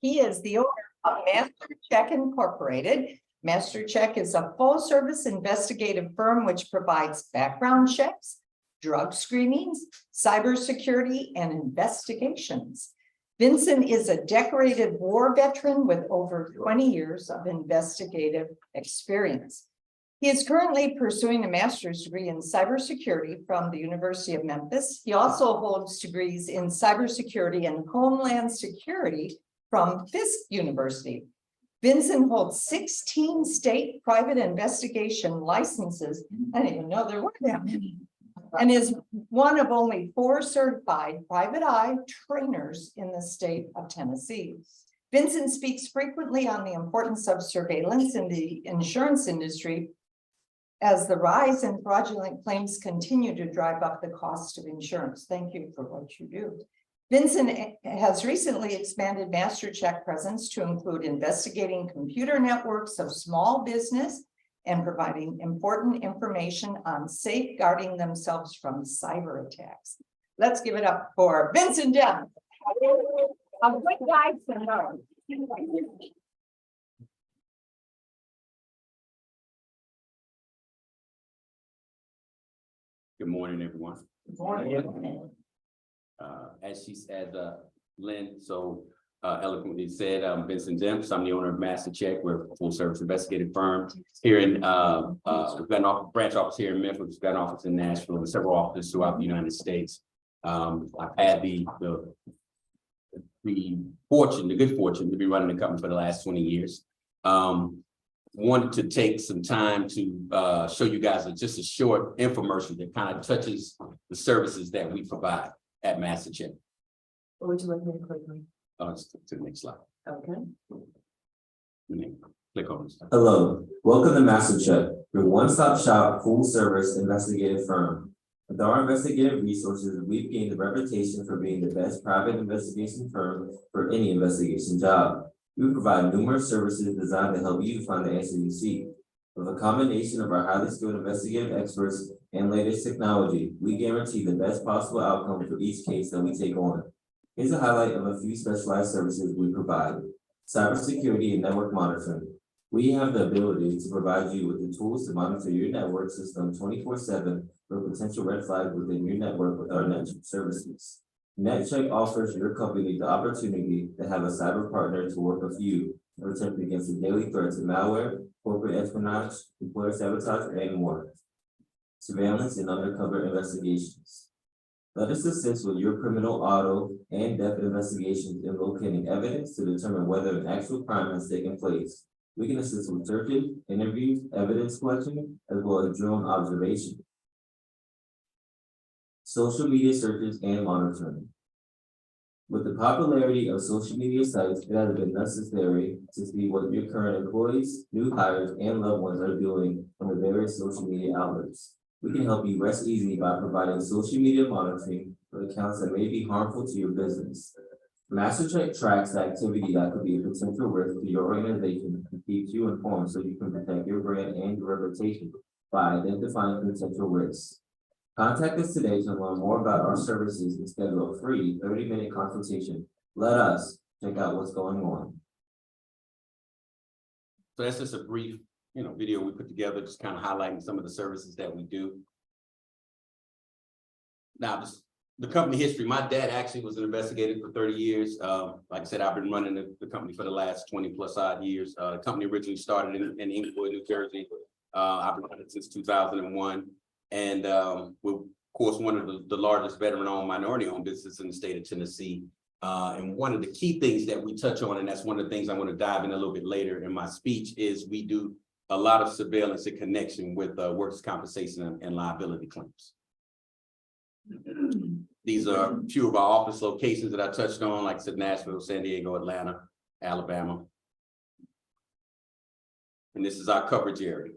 He is the owner of Master Check Incorporated. Master Check is a full-service investigative firm which provides background checks, drug screenings, cybersecurity, and investigations. Vincent is a decorated war veteran with over 20 years of investigative experience. He is currently pursuing a master's degree in cybersecurity from the University of Memphis. He also holds degrees in cybersecurity and homeland security from Fisk University. Vincent holds 16 state private investigation licenses. I didn't even know there were that many. And is one of only 4 certified private eye trainers in the state of Tennessee. Vincent speaks frequently on the importance of surveillance in the insurance industry as the rise in fraudulent claims continue to drive up the cost of insurance. Thank you for what you do. Vincent has recently expanded Master Check presence to include investigating computer networks of small business and providing important information on safeguarding themselves from cyber attacks. Let's give it up for Vincent Demps. A good guy to know. Good morning, everyone. Good morning. As Lynn so eloquently said, I'm Vincent Demps. I'm the owner of Master Check. We're a full service investigative firm here in we've got an branch office here in Memphis, we've got an office in Nashville, and several offices throughout the United States. I've had the good fortune to be running the company for the last 20 years. Wanted to take some time to show you guys just a short infomercial that kind of touches the services that we provide at Master Check. What would you like me to click on? To the next slide. Okay. And then click on this. Hello, welcome to Master Check, your one-stop shop full-service investigative firm. With our investigative resources, we've gained a reputation for being the best private investigation firm for any investigation job. We provide numerous services designed to help you find the answer you seek. With a combination of our highly skilled investigative experts and latest technology, we guarantee the best possible outcome for each case that we take on. Here's a highlight of a few specialized services we provide. Cybersecurity and network monitoring. We have the ability to provide you with the tools to monitor your network system 24/7 for potential red flags within your network with our NetCheck services. NetCheck offers your company the opportunity to have a cyber partner to work with you to protect against the daily threats of malware, corporate espionage, employer sabotage, and more. Surveillance and undercover investigations. Let us assist with your criminal, auto, and death investigations in locating evidence to determine whether an actual crime has taken place. We can assist with searches, interviews, evidence collection, as well as drone observation. Social media searches and monitoring. With the popularity of social media sites, it has been necessary to see what your current employees, new hires, and loved ones are doing on the various social media outlets. We can help you rest easy by providing social media monitoring for accounts that may be harmful to your business. MasterCheck tracks the activity that could be a potential risk to your organization and keeps you informed so you can protect your brand and your reputation by identifying potential risks. Contact us today to learn more about our services and schedule a free 30-minute consultation. Let us check out what's going on. So that's just a brief, video we put together, just kind of highlighting some of the services that we do. Now, the company history, my dad actually was an investigator for 30 years. Like I said, I've been running the company for the last 20 plus odd years. The company originally started in Inglewood, New Jersey. I've been running it since 2001. And we're, of course, one of the largest veteran-owned, minority-owned businesses in the state of Tennessee. And one of the key things that we touch on, and that's one of the things I want to dive in a little bit later in my speech, is we do a lot of surveillance in connection with workers' compensation and liability claims. These are a few of our office locations that I touched on, like I said, Nashville, San Diego, Atlanta, Alabama. And this is our coverage area.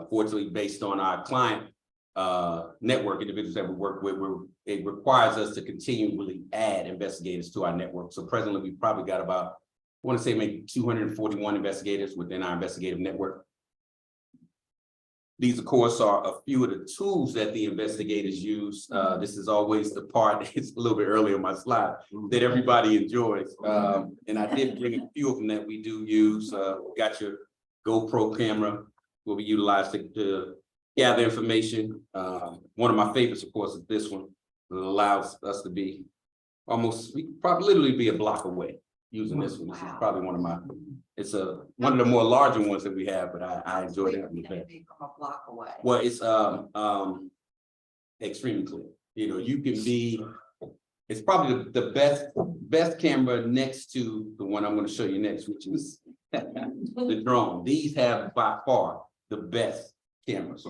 Fortunately, based on our client network individuals that we work with, it requires us to continually add investigators to our network. So presently, we've probably got about, I want to say maybe 241 investigators within our investigative network. These, of course, are a few of the tools that the investigators use. This is always the part, it's a little bit earlier on my slide, that everybody enjoys. And I did bring a few of them that we do use. Got your GoPro camera, will be utilized to gather information. One of my favorites, of course, is this one. It allows us to be almost, we could probably literally be a block away using this one. This is probably one of my, it's one of the more larger ones that we have, but I enjoy that. From a block away. Well, it's extremely clear. You know, you can be, it's probably the best camera next to the one I'm going to show you next, which is the drone. These have by far the best cameras.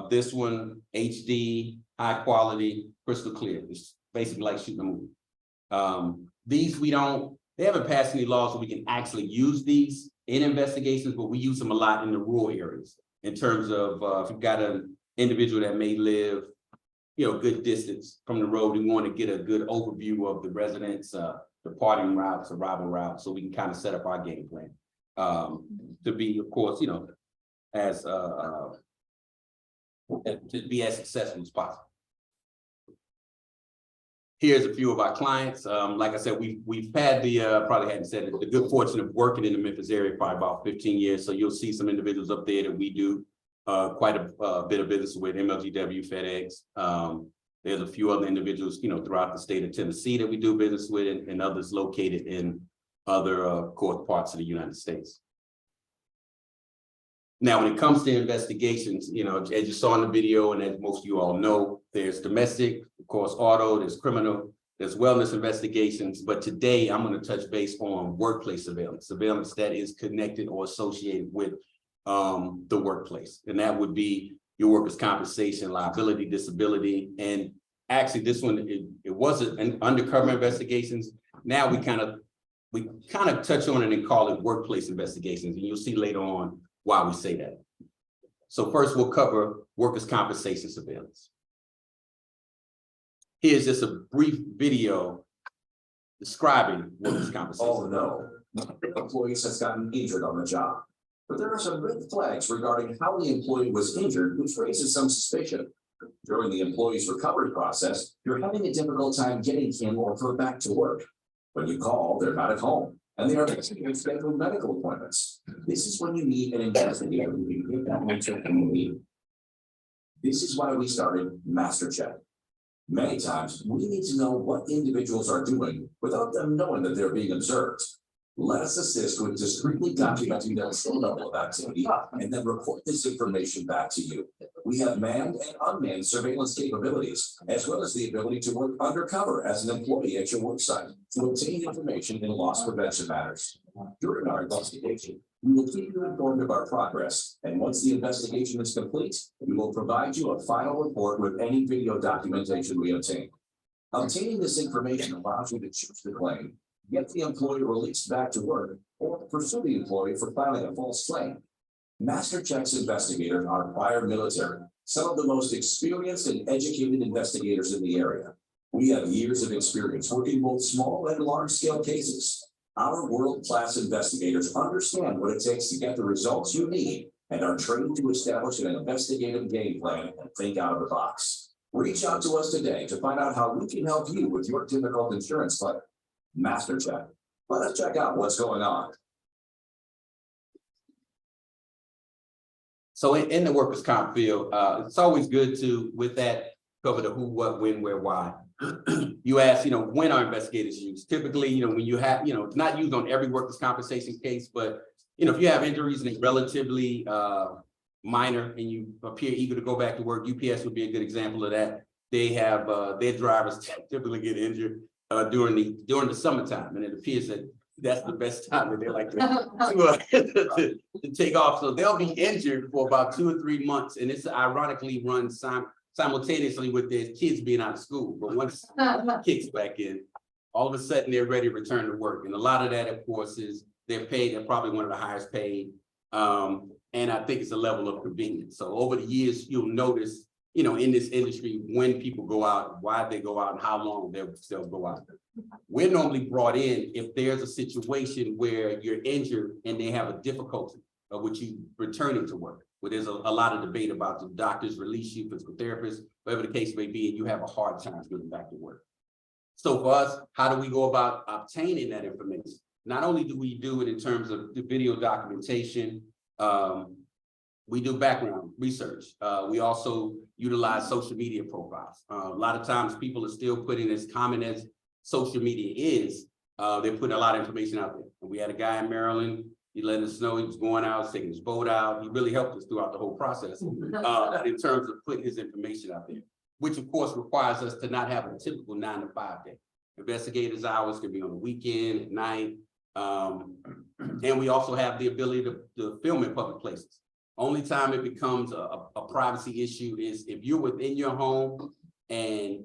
This one, HD, high quality, crystal clear. It's basically like shooting a movie. These they haven't passed any laws so we can actually use these in investigations, but we use them a lot in the rural areas in terms of if you've got an individual that may live, you know, good distance from the road, we want to get a good overview of the residents, departing routes, arrival routes, so we can kind of set up our game plan to be, of course, you know, as to be as successful as possible. Here's a few of our clients. Like I said, we've had the probably hadn't said it, the good fortune of working in the Memphis area for about 15 years. So you'll see some individuals up there that we do quite a bit of business with, MLGW, FedEx. There's a few other individuals, you know, throughout the state of Tennessee that we do business with, and others located in other, of course, parts of the United States. Now, when it comes to investigations, you know, as you saw in the video, and as most of you all know, there's domestic, of course, auto, there's criminal, there's wellness investigations. But today I'm going to touch base on workplace surveillance, surveillance that is connected or associated with the workplace. And that would be your workers' compensation, liability, disability. And actually this one, it wasn't an undercover investigations. Now we kind of touch on it and call it workplace investigations. And you'll see later on why we say that. So first we'll cover workers' compensation surveillance. Here's just a brief video describing workers' compensation. Oh no, the employee has gotten injured on the job. But there are some red flags regarding how the employee was injured, which raises some suspicion. During the employee's recovery process, you're having a difficult time getting him or her back to work. When you call, they're not at home, and they are missing scheduled medical appointments. This is when you need an investigator who can give that answer and lead. This is why we started MasterCheck. Many times, we need to know what individuals are doing without them knowing that they're being observed. Let us assist with discreetly documenting their full level of activity and then report this information back to you. We have manned and unmanned surveillance capabilities, as well as the ability to work undercover as an employee at your work site to obtain information in loss prevention matters. During our investigation, we will keep you informed of our progress, and once the investigation is complete, we will provide you a final report with any video documentation we obtain. Obtaining this information allows you to choose the claim, get the employee released back to work, or pursue the employee for filing a false claim. MasterCheck's investigators are prior military, some of the most experienced and educated investigators in the area. We have years of experience working both small and large-scale cases. Our world-class investigators understand what it takes to get the results you need and are trained to establish an investigative game plan and think out of the box. Reach out to us today to find out how we can help you with your difficult insurance claim. MasterCheck. Let us check out what's going on. So in the workers' comp field, it's always good to, with that, cover the who, what, when, where, why. You ask, you know, when are investigators used? Typically, you know, when you have, you know, it's not used on every workers' compensation case, but, you know, if you have injuries and it's relatively minor and you appear eager to go back to work, UPS would be a good example of that. They have their drivers typically get injured during the summertime, and it appears that that's the best time that they like to take off. So they'll be injured for about 2 or 3 months, and it's ironically run simultaneously with their kids being out of school. But once it kicks back in, all of a sudden they're ready to return to work. And a lot of that, of course, is they're probably one of the highest paid. And I think it's a level of convenience. So over the years, you'll notice, you know, in this industry, when people go out, why they go out, and how long they'll go out. We're normally brought in if there's a situation where you're injured and they have a difficulty with you returning to work. Where there's a lot of debate about the doctors release you, physical therapists, whatever the case may be, and you have a hard time getting back to work. So for us, how do we go about obtaining that information? Not only do we do it in terms of the video documentation, we do background research. We also utilize social media profiles. A lot of times people are still putting, as common as social media is, they're putting a lot of information out there. And we had a guy in Maryland, he let us know he was going out, taking his boat out. He really helped us throughout the whole process in terms of putting his information out there, which of course requires us to not have a typical 9 to 5 day. Investigators' hours can be on the weekend, at night. And we also have the ability to film in public places. Only time it becomes a privacy issue is if you're within your home and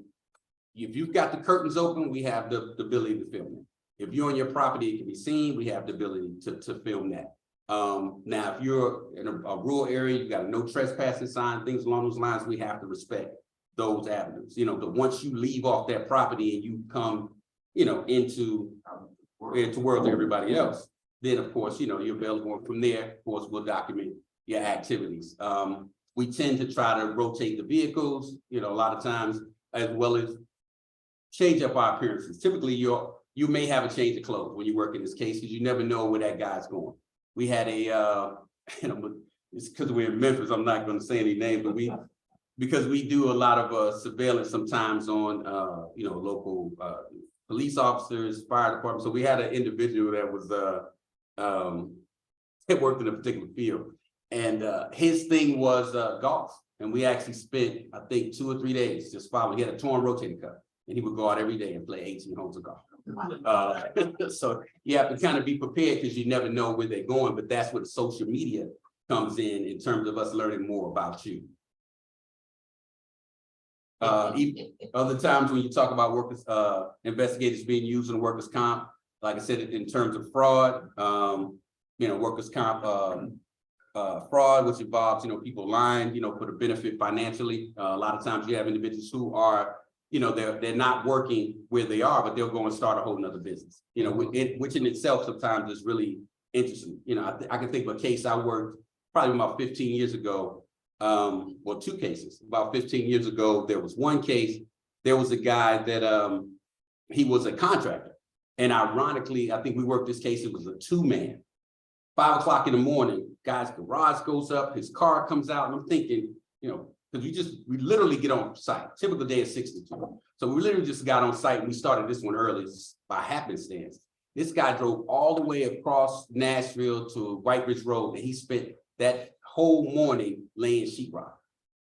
if you've got the curtains open, we have the ability to film it. If you're on your property, it can be seen, we have the ability to film that. Now, if you're in a rural area, you've got a no trespassing sign, things along those lines, we have to respect those avenues. You know, but once you leave off that property and you come, you know, into world to everybody else, then of course, you know, you're available. From there, of course, we'll document your activities. We tend to try to rotate the vehicles, you know, a lot of times, as well as change up our appearances. Typically, you may have a change of clothes when you work in this case because you never know where that guy's going. We had a, it's because we're in Memphis, I'm not going to say any names, but because we do a lot of surveillance sometimes on, you know, local police officers, fire department. So we had an individual that was, had worked in a particular field. And his thing was golf. And we actually spent, I think, 2 or 3 days just following. He had a torn rotating cuff. And he would go out every day and play 18 holes of golf. So you have to kind of be prepared because you never know where they're going, but that's where the social media comes in terms of us learning more about you. Other times when you talk about workers, investigators being used in workers' comp, like I said, in terms of fraud, you know, workers' comp fraud, which involves, you know, people lying, you know, for the benefit financially. A lot of times you have individuals who are, you know, they're not working where they are, but they'll go and start a whole nother business, you know, which in itself sometimes is really interesting. You know, I can think of a case I worked probably about 15 years ago. Well, 2 cases. About 15 years ago, there was one case, there was a guy that he was a contractor. And ironically, I think we worked this case, it was a 2-man. 5 o'clock in the morning, guy's garage goes up, his car comes out, and I'm thinking, you know, because we literally get on site. Typical day is 6 to 2. So we literally just got on site and we started this one early by happenstance. This guy drove all the way across Nashville to White Ridge Road, and he spent that whole morning laying sheetrock,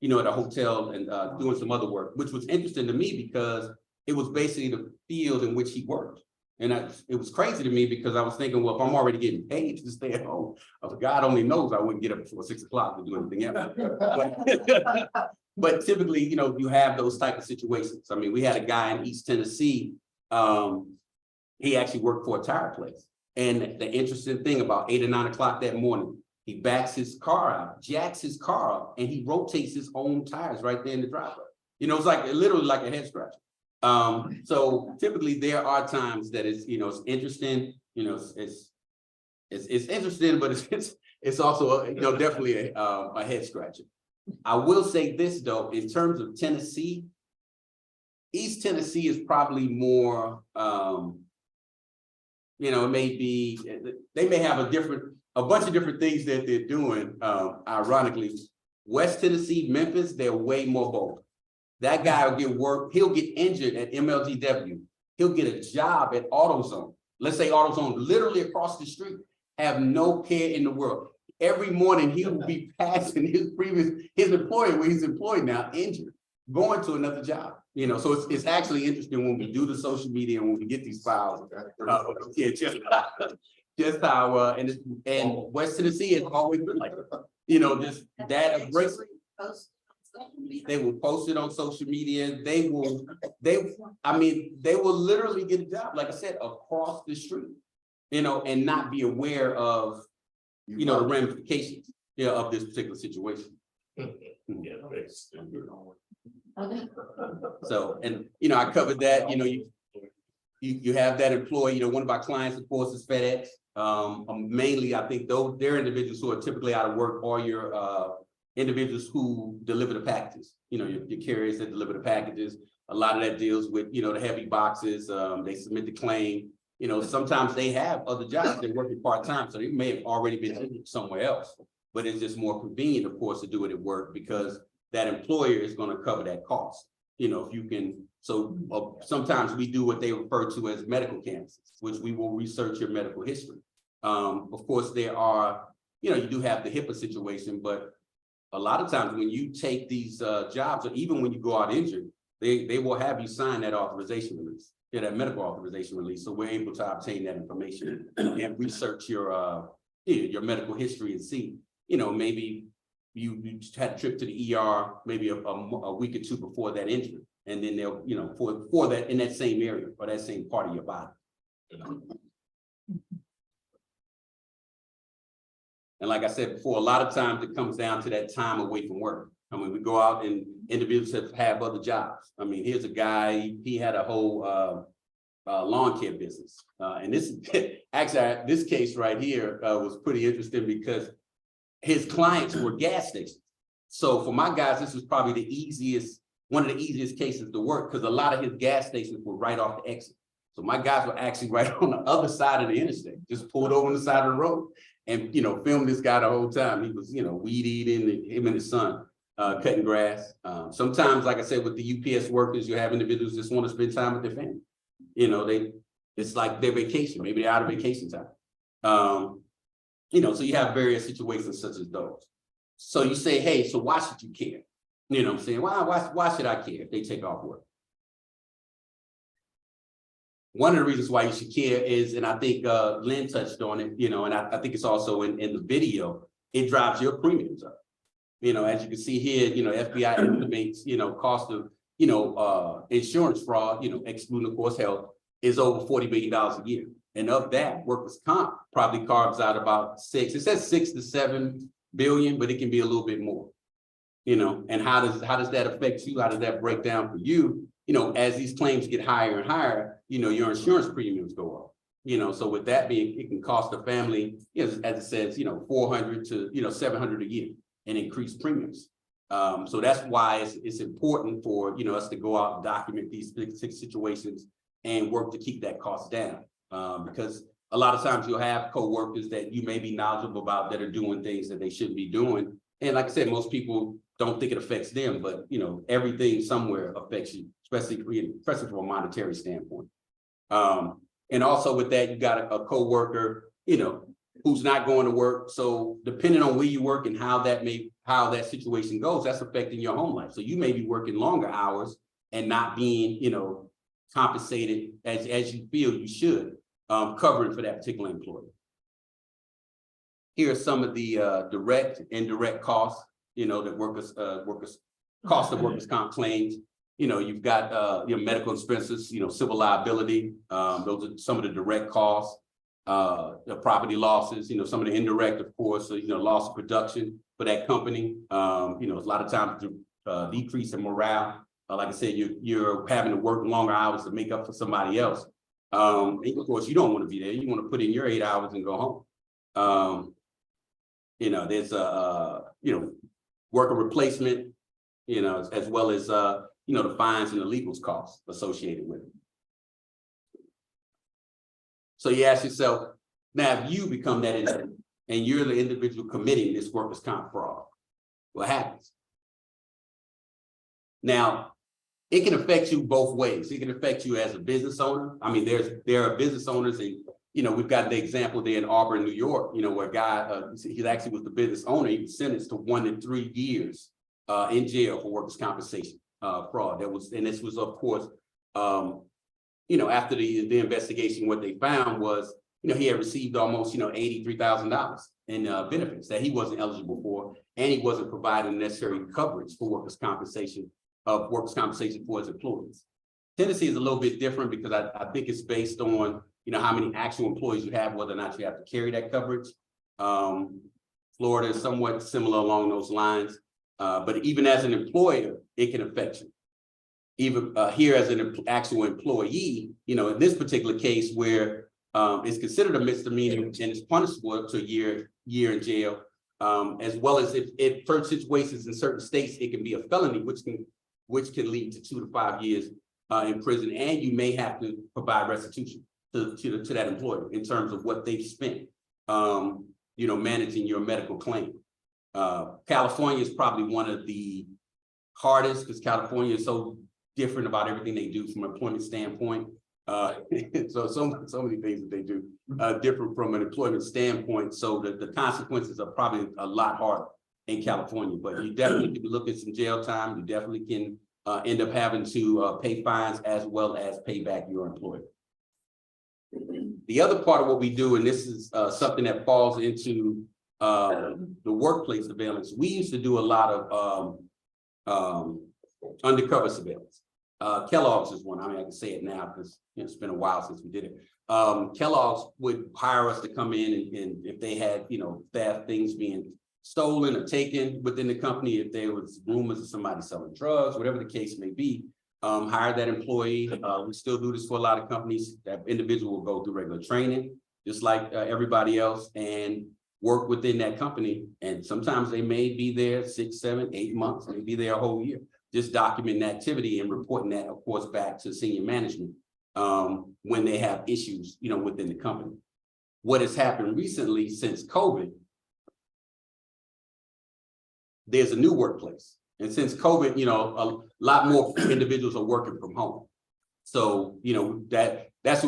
you know, at a hotel and doing some other work, which was interesting to me because it was basically the field in which he worked. And it was crazy to me because I was thinking, well, if I'm already getting paid to stay at home, God only knows I wouldn't get up before 6 o'clock to do anything else. But typically, you know, you have those type of situations. I mean, we had a guy in East Tennessee. He actually worked for a tire place. And the interesting thing, about 8 or 9 o'clock that morning, he backs his car out, jacks his car up, and he rotates his own tires right there in the driveway. You know, it's like literally like a head scratcher. So typically there are times that it's, you know, it's interesting, you know, it's interesting, but it's also, you know, definitely a head scratcher. I will say this though, in terms of Tennessee, East Tennessee is probably more, you know, it may be, they may have a bunch of different things that they're doing. Ironically, West Tennessee, Memphis, they're way more bold. That guy will get work, he'll get injured at MLGW. He'll get a job at AutoZone. Let's say AutoZone, literally across the street, have no care in the world. Every morning he will be passing his employer where he's employed now, injured, going to another job. You know, so it's actually interesting when we do the social media and when we get these files. Yeah, just how and West Tennessee has always been like, you know, just that embrace. They will post it on social media. They will literally get a job, like I said, across the street, you know, and not be aware of, you know, the ramifications, you know, of this particular situation. So, and, you know, I covered that, you know, you have that employee, you know, one of our clients, of course, is FedEx. Mainly, I think though they're individuals who are typically out of work, or your individuals who deliver the packages. You know, your carriers that deliver the packages. A lot of that deals with, you know, the heavy boxes. They submit the claim. You know, sometimes they have other jobs. They're working part-time, so they may have already been injured somewhere else. But it's just more convenient, of course, to do it at work because that employer is going to cover that cost. You know, if you can. So sometimes we do what they refer to as medical canvases, which we will research your medical history. Of course, there are, you know, you do have the HIPAA situation, but a lot of times when you take these jobs, or even when you go out injured, they will have you sign that authorization release, that medical authorization release. So we're able to obtain that information and research your medical history and see, you know, maybe you had a trip to the ER maybe a week or two before that injury. And then they'll, you know, for that in that same area or that same part of your body. You know? And like I said before, a lot of times it comes down to that time away from work. I mean, we go out and individuals have other jobs. I mean, here's a guy, he had a whole lawn care business. And this actually, this case right here was pretty interesting because his clients were gas stations. So for my guys, this was probably one of the easiest cases to work because a lot of his gas stations were right off the exit. So my guys were actually right on the other side of the interstate, just pulled over on the side of the road and, you know, filmed this guy the whole time. He was, you know, weed eating, him and his son cutting grass. Sometimes, like I said, with the UPS workers, you have individuals just want to spend time with their family. You know, it's like their vacation, maybe they're out of vacation time. You know, so you have various situations such as those. So you say, hey, so why should you care? You know what I'm saying? Why should I care if they take off work? One of the reasons why you should care is, and I think Lynn touched on it, you know, and I think it's also in the video, it drives your premiums up. You know, as you can see here, you know, FBI estimates, you know, cost of, you know, insurance fraud, you know, excluding, of course, health, is over $40 billion a year. And of that, workers' comp probably carves out about it says 6 to 7 billion, but it can be a little bit more. You know, and how does that affect you? How does that break down for you? You know, as these claims get higher and higher, you know, your insurance premiums go up. You know, so with that being, it can cost a family, you know, as it says, you know, 400 to, you know, 700 a year and increased premiums. So that's why it's important for, you know, us to go out and document these situations and work to keep that cost down. Because a lot of times you'll have coworkers that you may be knowledgeable about that are doing things that they shouldn't be doing. And like I said, most people don't think it affects them, but you know, everything somewhere affects you, especially from a monetary standpoint. And also with that, you got a coworker, you know, who's not going to work. So depending on where you work and how that situation goes, that's affecting your home life. So you may be working longer hours and not being, you know, compensated as you feel you should, covering for that particular employee. Here are some of the direct, indirect costs, you know, that cost of workers' comp claims. You know, you've got your medical expenses, you know, civil liability. Those are some of the direct costs, the property losses, you know, some of the indirect, of course, you know, loss of production for that company. You know, a lot of times the decrease in morale. Like I said, you're having to work longer hours to make up for somebody else. And of course, you don't want to be there. You want to put in your 8 hours and go home. You know, there's you know, worker replacement, you know, as well as, you know, the fines and the legals costs associated with it. So you ask yourself, now, if you become that individual and you're the individual committing this workers' comp fraud, what happens? Now, it can affect you both ways. It can affect you as a business owner. I mean, there are business owners, and you know, we've got the example there in Auburn, New York, you know, where a guy, he actually was the business owner. He was sentenced to 1 to 3 years in jail for workers' compensation fraud. And this was, of course, you know, after the investigation, what they found was, you know, he had received almost, you know, $83,000 in benefits that he wasn't eligible for, and he wasn't providing necessary coverage for workers' compensation for his employees. Tennessee is a little bit different because I think it's based on, you know, how many actual employees you have, whether or not you have to carry that coverage. Florida is somewhat similar along those lines, but even as an employer, it can affect you. Even here as an actual employee, you know, in this particular case where It's considered a misdemeanor and it's punishable up to a year in jail. As well as if certain situations in certain states, it can be a felony, which can lead to 2 to 5 years in prison, and you may have to provide restitution to that employer in terms of what they've spent, managing your medical claim. California is probably one of the hardest because California is so different about everything they do from an employment standpoint. So many things that they do different from an employment standpoint. So the consequences are probably a lot harder in California, but you definitely can look at some jail time. You definitely can end up having to pay fines as well as pay back your employer. The other part of what we do, and this is something that falls into the workplace surveillance, we used to do a lot of undercover surveillance. Kellogg's is one. I mean, I can say it now because it's been a while since we did it. Kellogg's would hire us to come in and if they had, theft, things being stolen or taken within the company, if there was rumors of somebody selling drugs, whatever the case may be, hire that employee. We still do this for a lot of companies. That individual will go through regular training, just like everybody else, and work within that company. And sometimes they may be there 6, 7, 8 months, maybe there a whole year, just documenting activity and reporting that, of course, back to senior management when they have issues, within the company. What has happened recently since COVID, there's a new workplace. And since COVID, a lot more individuals are working from home. So, that's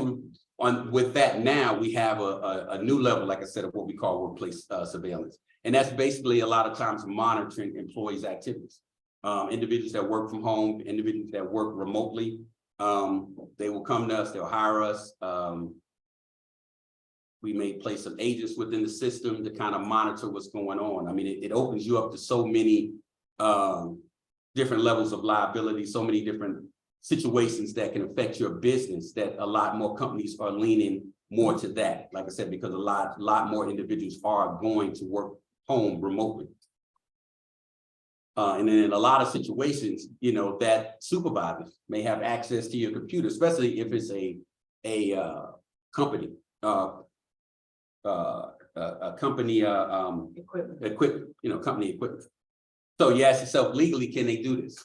what with that now we have a new level, like I said, of what we call workplace surveillance. And that's basically a lot of times monitoring employees' activities. Individuals that work from home, individuals that work remotely, they will come to us, they'll hire us. We may place some agents within the system to kind of monitor what's going on. I mean, it opens you up to so many different levels of liability, so many different situations that can affect your business, that a lot more companies are leaning more to that. Like I said, because a lot more individuals are going to work home remotely. And then in a lot of situations, that supervisors may have access to your computer, especially if it's a company, company equipment, company equipment. So you ask yourself, legally, can they do this?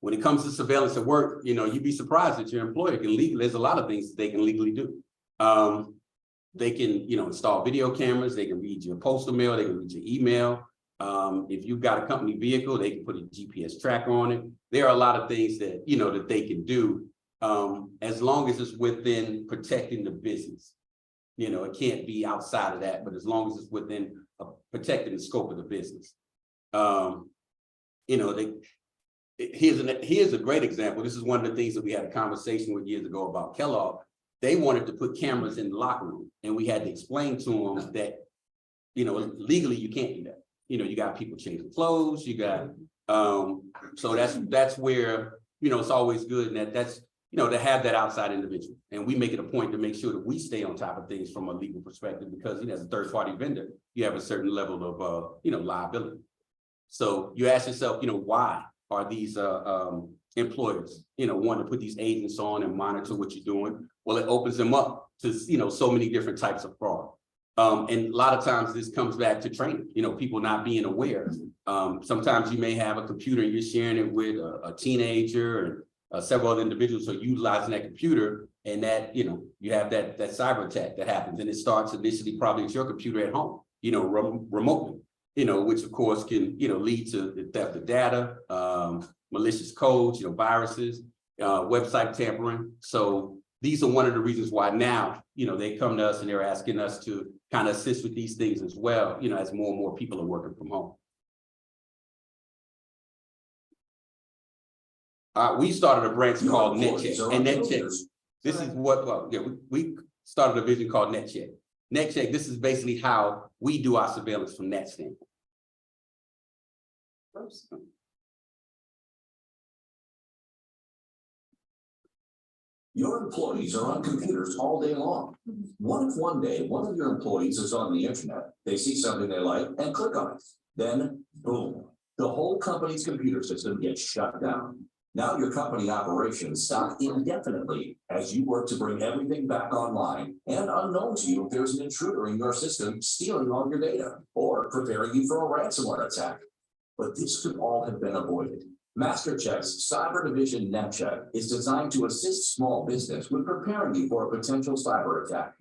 When it comes to surveillance at work, you'd be surprised that your employer can legally, there's a lot of things that they can legally do. They can, install video cameras, they can read your postal mail, they can read your email. If you've got a company vehicle, they can put a GPS tracker on it. There are a lot of things that, that they can do as long as it's within protecting the business. It can't be outside of that, but as long as it's within protecting the scope of the business. Here's a great example. This is one of the things that we had a conversation with years ago about Kellogg. They wanted to put cameras in the locker room, and we had to explain to them that, legally you can't do that. You got people changing clothes, you got, so that's where, it's always good, and that's, to have that outside individual. And we make it a point to make sure that we stay on top of things from a legal perspective, because, as a third party vendor, you have a certain level of, liability. So you ask yourself, why are these employers, wanting to put these agents on and monitor what you're doing? Well, it opens them up to, so many different types of fraud. And a lot of times this comes back to training, people not being aware. Sometimes you may have a computer and you're sharing it with a teenager and several other individuals are utilizing that computer, and that, you have that cyber attack that happens, and it starts initially probably at your computer at home, remotely, which of course can, lead to the theft of data, malicious codes, viruses, website tampering. So these are one of the reasons why now, they come to us and they're asking us to kind of assist with these things as well, as more and more people are working from home. We started a branch called NetCheck, and NetCheck, this is what, we started a division called NetCheck. NetCheck, this is basically how we do our surveillance from that standpoint. Your employees are on computers all day long. What if one day one of your employees is on the internet, they see something they like and click on it? Then, boom, the whole company's computer system gets shut down. Now your company operations stop indefinitely as you work to bring everything back online, and unknown to you, if there's an intruder in your system stealing all your data or preparing you for a ransomware attack. But this could all have been avoided. MasterCheck's Cyber Division NetCheck is designed to assist small business with preparing you for a potential cyber attack.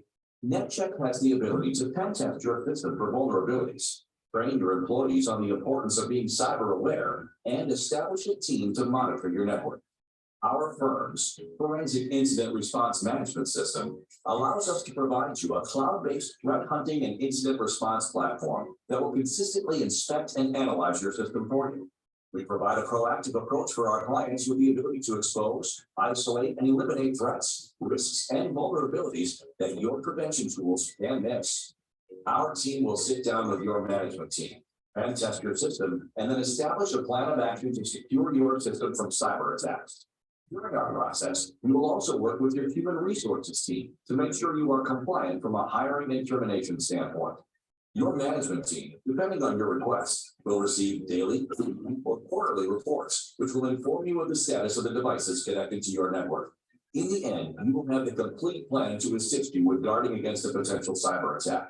NetCheck has the ability to pen test your system for vulnerabilities, train your employees on the importance of being cyber aware, and establish a team to monitor your network. Our firm's Forensic Incident Response Management System allows us to provide you a cloud-based threat hunting and incident response platform that will consistently inspect and analyze your system for you. We provide a proactive approach for our clients with the ability to expose, isolate, and eliminate threats, risks, and vulnerabilities that your prevention tools can miss. Our team will sit down with your management team, pen test your system, and then establish a plan of action to secure your system from cyber attacks. During our process, we will also work with your human resources team to make sure you are compliant from a hiring and termination standpoint. Your management team, depending on your request, will receive daily or quarterly reports, which will inform you of the status of the devices connected to your network. In the end, you will have the complete plan to assist you with guarding against a potential cyber attack.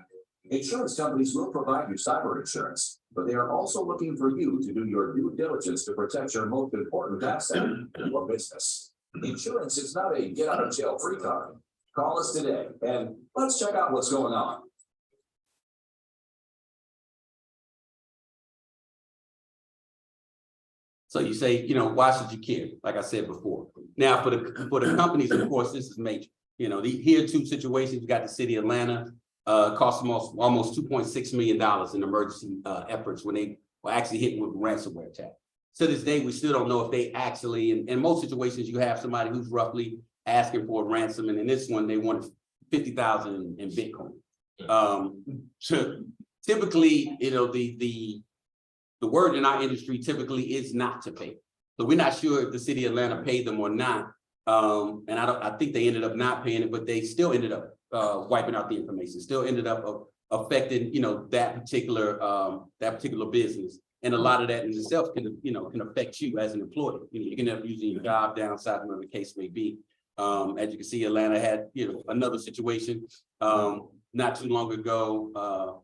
Insurance companies will provide you cyber insurance, but they are also looking for you to do your due diligence to protect your most important asset, your business. Insurance is not a get out of jail free card. Call us today and let's check out what's going on. So you say, why should you care? Like I said before. Now, for the companies, of course, this is major. Here are two situations. You got the city of Atlanta, cost them almost $2.6 million in emergency efforts when they were actually hit with a ransomware attack. To this day, we still don't know if they actually, in most situations, you have somebody who's roughly asking for a ransom, and in this one, they wanted $50,000 in Bitcoin. Typically, the word in our industry typically is not to pay. So we're not sure if the city of Atlanta paid them or not. And I think they ended up not paying it, but they still ended up wiping out the information, still ended up affecting, that particular business. And a lot of that in itself can affect you as an employee. You can end up losing your job, downside, whatever the case may be. As you can see, Atlanta had, another situation not too long ago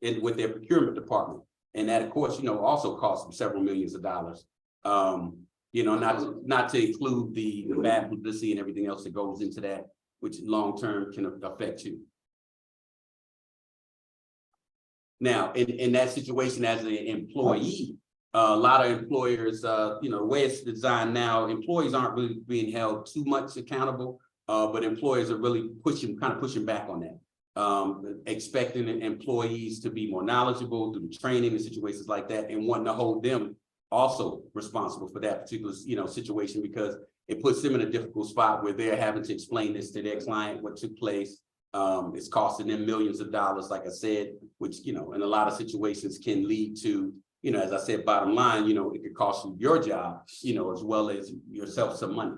with their procurement department. And that, of course, also cost them several millions of dollars. Not to include the bad publicity and everything else that goes into that, which long term can affect you. Now, in that situation as an employee, a lot of employers, the way it's designed now, employees aren't really being held too much accountable, but employers are really pushing back on that. Expecting employees to be more knowledgeable through training and situations like that, and wanting to hold them also responsible for that particular situation, because it puts them in a difficult spot where they're having to explain this to their client, what took place. It's costing them millions of dollars, like I said, which in a lot of situations can lead to, as I said, bottom line, it could cost you your job, as well as yourself some money,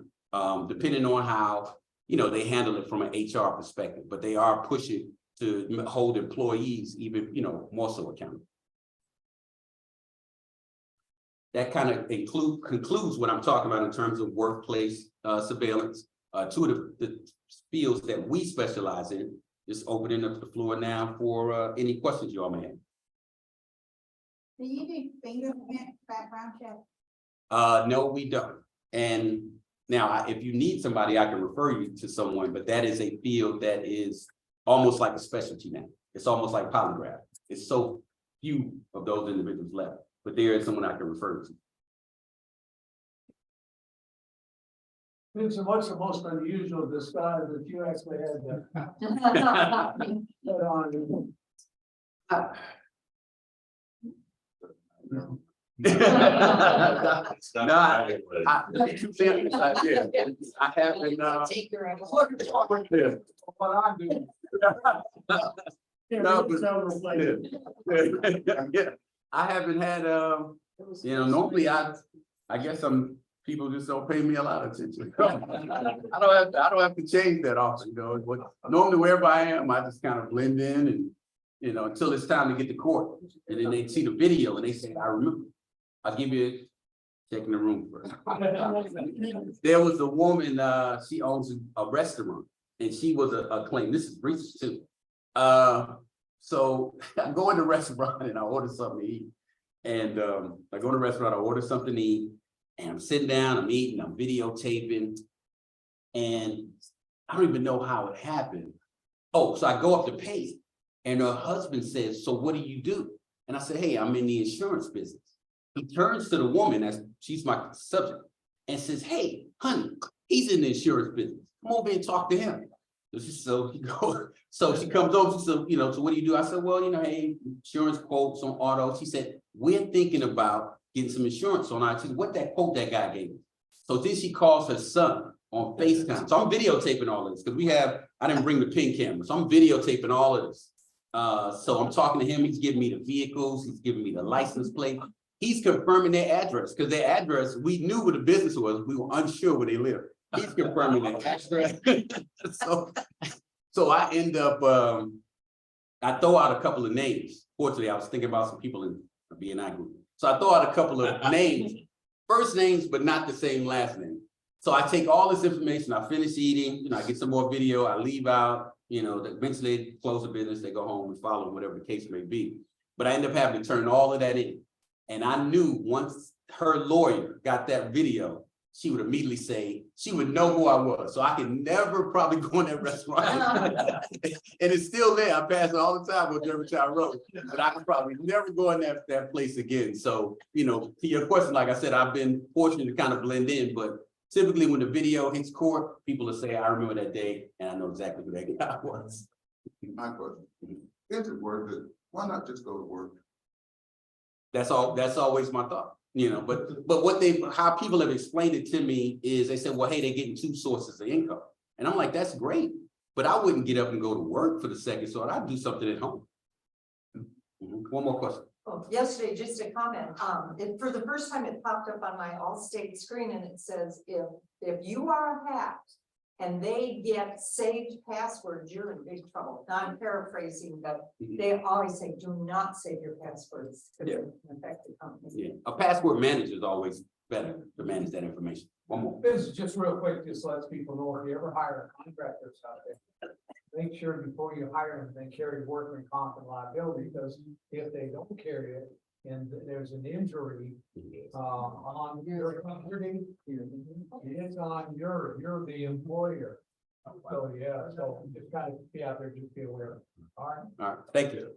depending on how they handle it from an HR perspective, but they are pushing to hold employees even, more so accountable. That kind of concludes what I'm talking about in terms of workplace surveillance. Two of the fields that we specialize in. Just opening up the floor now for any questions you all may have. Do you do fingerprint background check? No, we don't. And now, if you need somebody, I can refer you to someone, but that is a field that is almost like a specialty now. It's almost like polygraph. It's so few of those individuals left, but there is someone I can refer to. It's what's the most unusual disguise that you actually had to put on? I haven't. Take your answer. What I'm doing. No, but- Several places. Yeah, I haven't had. Normally I guess people just don't pay me a lot of attention. I don't have to change that often, Normally wherever I am, I just kind of blend in and, until it's time to get to court. And then they see the video and they say, I remember. I'll give you Checking the room first. There was a woman, she owns a restaurant and she was a claim, this is recent too. So I go in the restaurant and I order something to eat. And I go to the restaurant, I order something to eat and I'm sitting down, I'm eating, I'm videotaping. And I don't even know how it happened. Oh, so I go up to pay and her husband says, so what do you do? And I said, hey, I'm in the insurance business. He turns to the woman, as she's my subject, and says, hey, honey, he's in the insurance business. Come over and talk to him. So she comes over, she said, you know, so what do you do? I said, well, you know, hey, insurance quotes on auto. She said, we're thinking about getting some insurance on our, what that quote that guy gave me. So then she calls her son on FaceTime. So I'm videotaping all of this because I didn't bring the pin camera. So I'm videotaping all of this. So I'm talking to him, he's giving me the vehicles, he's giving me the license plate. He's confirming their address, because their address, we knew where the business was, we were unsure where they lived. He's confirming their address. So I end up, I throw out a couple of names. Fortunately, I was thinking about some people in the B&I group. So I throw out a couple of names, first names, but not the same last name. So I take all this information, I finish eating, you know, I get some more video, I leave out, you know, eventually they close the business, they go home and follow whatever the case may be. But I end up having to turn all of that in. And I knew once her lawyer got that video, she would immediately say, she would know who I was. So I could never probably go in that restaurant. And it's still there. I pass it all the time on Germantown Road, but I could probably never go in that place again. So, you know, to your question, like I said, I've been fortunate to kind of blend in, but typically when the video hits court, people will say, I remember that day and I know exactly who that guy was. My question, is it worth it? Why not just go to work? That's always my thought, you know, but how people have explained it to me is they said, well, hey, they're getting two sources of income. And I'm like, that's great, but I wouldn't get up and go to work for the second source. I'd do something at home. One more question. Oh, yesterday, just a comment, for the first time, it popped up on my Allstate screen and it says, if you are hacked and they get saved passwords, you're in big trouble. Now I'm paraphrasing, but they always say, do not save your passwords. Because it can affect the company. Yeah, a password manager is always better to manage that information. One more. This is just real quick, just lets people know if you ever hire a contractor out there, make sure before you hire them, they carry workers' comp and liability, because if they don't carry it and there's an injury on your company, it's on you're the employer. So yeah, so just kind of be out there, just be aware. All right. All right, thank you.